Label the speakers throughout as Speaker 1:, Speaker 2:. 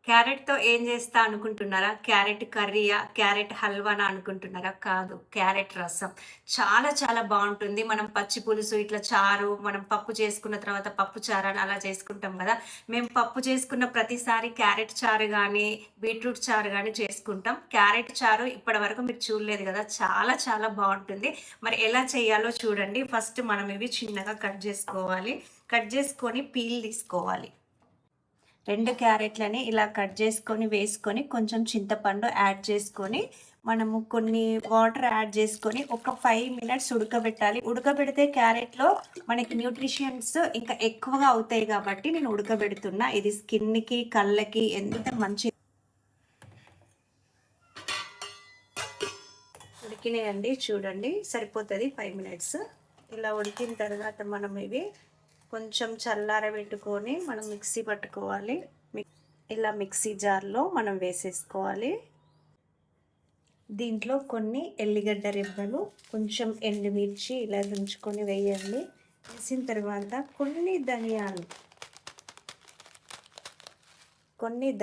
Speaker 1: క్యారెట్‌తో ఏం చేస్తా అనుకుంటున్నారా? క్యారెట్ కర్రీయా? క్యారెట్ హల్వానా అనుకుంటున్నారా? కాదు. క్యారెట్ రసం. చాలా చాలా బావుంటుంది. మనం పచ్చి పులుసు, ఇట్లా చారు, మనం పప్పు చేసుకున్న తర్వాత పప్పు చారు అని అలా చేసుకుంటాం గదా! మేము పప్పు చేసుకున్న ప్రతిసారి క్యారెట్ చారు గానీ, బీట్రూట్ చారు గానీ చేసుకుంటాం. క్యారెట్ చారు ఇప్పటివరకు మీరు చూడలేదు గదా! చాలా చాలా బావుంటుంది. మరి ఎలా చేయాలో చూడండి. ఫస్ట్ మనం ఇవి చిన్నగా కట్ జేసుకోవాలి. కట్ జేసుకొని పీల్ తీసుకోవాలి. 2 క్యారెట్లని ఇలా కట్ చేసుకొని వేసుకొని కొంచెం చింతపండు యాడ్ చేసుకొని మనము కొన్ని వాటర్ యాడ్ చేసుకొని ఒక 5 మినిట్స్ ఉడకబెట్టాలి. ఉడకబెడితే క్యారెట్‌లో మనకి న్యూట్రిషన్స్ ఇంకా ఎక్కువగా అవుతాయి కాబట్టి నేను ఉడకబెడుతున్నా. ఇది స్కిన్‌కి, కళ్ళకి ఎంత మంచిది. ఉడికినాయండి చూడండి. సరిపోతది 5 మినిట్స్. ఇలా ఉడికిన తర్వాత మనం ఇవి కొంచెం చల్లారబెట్టుకొని మనం మిక్సీ పట్టుకోవాలి. ఇలా మిక్సీ జార్లో మనం వేసేసుకోవాలి. దీంట్లో కొన్ని ఎల్లిగడ్డ రెబ్బలు, కొంచెం ఎండుమిర్చి ఇలా దంచుకొని వేయండి. వేసిన తర్వాత కొన్ని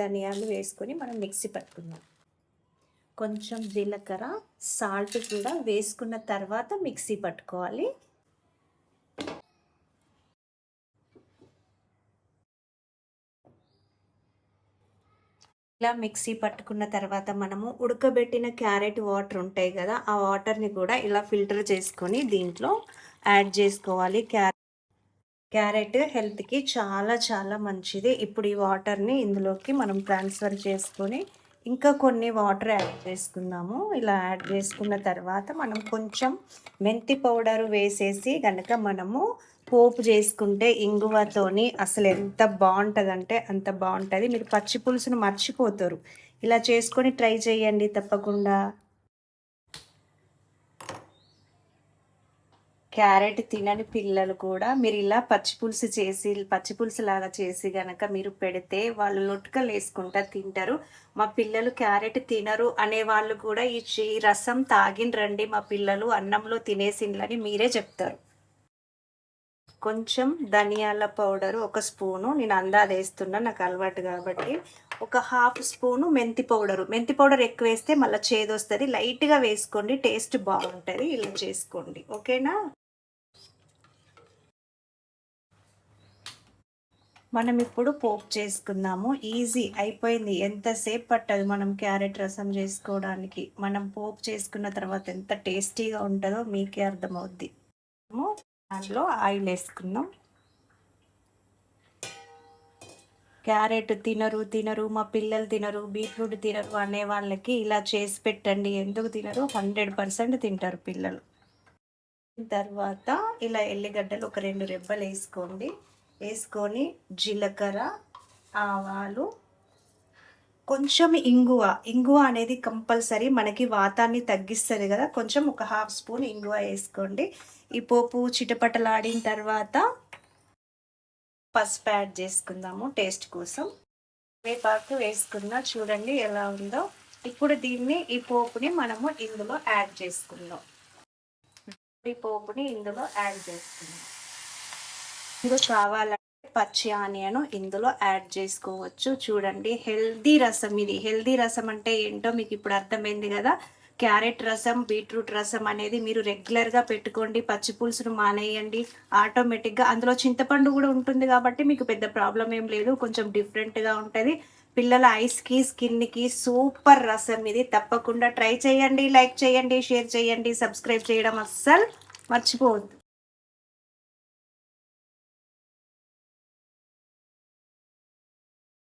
Speaker 1: ధనియాలు వేసుకొని మనం మిక్సీ పట్టుకుందాం. కొంచెం జీలకర్ర, సాల్ట్ కూడా వేసుకున్న తర్వాత మిక్సీ పట్టుకోవాలి. ఇలా మిక్సీ పట్టుకున్న తర్వాత మనము ఉడకబెట్టిన క్యారెట్ వాటర్ ఉంటాయి కదా, ఆ వాటర్ని కూడా ఇలా ఫిల్టర్ చేసుకొని దీంట్లో యాడ్ చేసుకోవాలి. క్యారెట్ హెల్త్కి చాలా చాలా మంచిది. ఇప్పుడు ఈ వాటర్ని ఇందులోకి మనం ట్రాన్స్ఫర్ చేసుకొని ఇంకా కొన్ని వాటర్ యాడ్ చేసుకుందాము. ఇలా యాడ్ చేసుకున్న తర్వాత మనం కొంచెం మెంతి పౌడర్ వేసేసి కనుక మనము పోపు చేసుకుంటే ఇంగువతోని అసలు ఎంత బాగుంటుందంటే అంత బాగుంటుంది. మీరు పచ్చి పులుసును మర్చిపోతారు. ఇలా చేసుకొని ట్రై చేయండి తప్పకుండా. క్యారెట్ తినని పిల్లలు కూడా మీరు ఇలా పచ్చి పులుసు లాగా చేసి గనక మీరు పెడితే వాళ్ళు లొట్కలు వేసుకుంటా తింటారు. మా పిల్లలు క్యారెట్ తినరు అనే వాళ్ళు కూడా ఈ రసం తాగినరండి మా పిల్లలు అన్నంలో తినేసిండ్లని మీరే చెప్తారు. కొంచెం ధనియాల పౌడరు ఒక స్పూను, నేను అందాది వేస్తున్నా నాకు అలవాటు కాబట్టి. ఒక హాఫ్ స్పూను మెంతి పౌడర్ ఎక్కువ వేస్తే మళ్ళీ చేదు వస్తుంది. లైట్గా వేసుకోండి, టేస్ట్ బాగుంటుంది. ఇలా చేసుకోండి, ఓకేనా. మనం ఇప్పుడు పోపు చేసుకుందాము. ఈజీ అయిపోయింది. ఎంతసేపు పట్టదు మనం క్యారెట్ రసం చేసుకోవడానికి. మనం పోపు చేసుకున్న తర్వాత ఎంత టేస్టీగా ఉంటుందో మీకే అర్థమవుద్ది. దాంట్లో ఆయిల్ వేసుకుందాం. క్యారెట్ తినరు మా పిల్లలు తినరు, బీట్రూట్ తినరు అనే వాళ్ళకి ఇలా చేసి పెట్టండి. ఎందుకు తినరు? 100% తింటారు పిల్లలు. తర్వాత ఇలా ఎల్లిగడ్డలు ఒక 2 రెబ్బలు వేసుకోండి. వేసుకొని జీలకర్ర, ఆవాలు, కొంచెం ఇంగువ అనేది కంపల్సరీ మనకి వాతాన్ని తగ్గిస్తుంది కదా. కొంచెం ఒక హాఫ్ స్పూన్ ఇంగువ వేసుకోండి. ఈ పోపు చిటపటలాడిన తర్వాత పసుపు యాడ్ చేసుకుందాము టేస్ట్ కోసం. వేపాకు వేసుకున్నా చూడండి ఎలా ఉందో. ఇప్పుడు ఈ పోపుని మనము ఇందులో యాడ్ చేసుకుందాం. ఈ పోపుని ఇందులో యాడ్ చేసుకుందాం. ఇందులో కావాలంటే పచ్చి ఆనియన్ ఇందులో యాడ్ చేసుకోవచ్చు. చూడండి హెల్దీ రసం ఇది. హెల్దీ రసం అంటే ఏంటో మీకు ఇప్పుడు అర్థమైంది కదా. క్యారెట్ రసం, బీట్రూట్ రసం అనేది మీరు రెగ్యులర్గా పెట్టుకోండి. పచ్చి పులుసును మానేయండి. ఆటోమేటిక్గా అందులో చింతపండు కూడా ఉంటుంది కాబట్టి మీకు పెద్ద ప్రాబ్లం ఏం లేదు. కొంచెం డిఫరెంట్గా ఉంటుంది. పిల్లల ఐస్కి, స్కిన్కి సూపర్ రసం ఇది. తప్పకుండా ట్రై చేయండి. లైక్ చేయండి, షేర్ చేయండి, సబ్స్క్రైబ్ చేయడం అస్సలు మర్చిపోవద్దు.